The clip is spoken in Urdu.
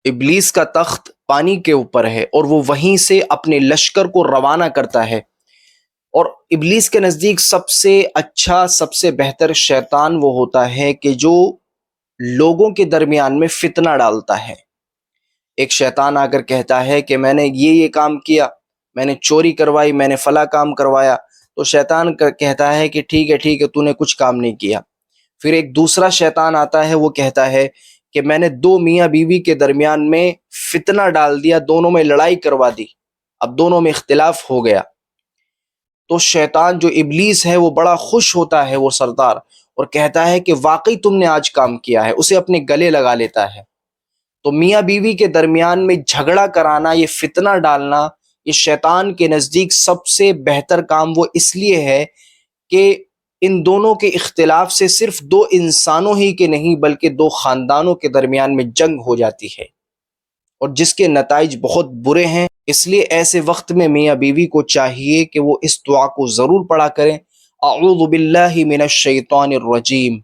ابلیس کا تخت پانی کے اوپر ہے اور وہ وہیں سے اپنے لشکر کو روانہ کرتا ہے، اور ابلیس کے نزدیک سب سے اچھا، سب سے بہتر شیطان وہ ہوتا ہے کہ جو لوگوں کے درمیان میں فتنہ ڈالتا ہے۔ ایک شیطان آ کر کہتا ہے کہ میں نے یہ کام کیا، میں نے چوری کروائی، میں نے فلاں کام کروایا، تو شیطان کہتا ہے کہ ٹھیک ہے تو نے کچھ کام نہیں کیا۔ پھر ایک دوسرا شیطان آتا ہے، وہ کہتا ہے کہ میں نے دو میاں بیوی کے درمیان میں فتنہ ڈال دیا، دونوں میں لڑائی کروا دی، اب دونوں میں اختلاف ہو گیا۔ تو شیطان جو ابلیس ہے وہ بڑا خوش ہوتا ہے، وہ سردار، اور کہتا ہے کہ واقعی تم نے آج کام کیا ہے، اسے اپنے گلے لگا لیتا ہے۔ تو میاں بیوی کے درمیان میں جھگڑا کرانا، یہ فتنہ ڈالنا، یہ شیطان کے نزدیک سب سے بہتر کام وہ اس لیے ہے کہ ان دونوں کے اختلاف سے صرف دو انسانوں ہی کے نہیں بلکہ دو خاندانوں کے درمیان میں جنگ ہو جاتی ہے، اور جس کے نتائج بہت برے ہیں۔ اس لیے ایسے وقت میں میاں بیوی کو چاہیے کہ وہ اس دعا کو ضرور پڑھا کریں، اعوذ باللہ من الشیطان الرجیم۔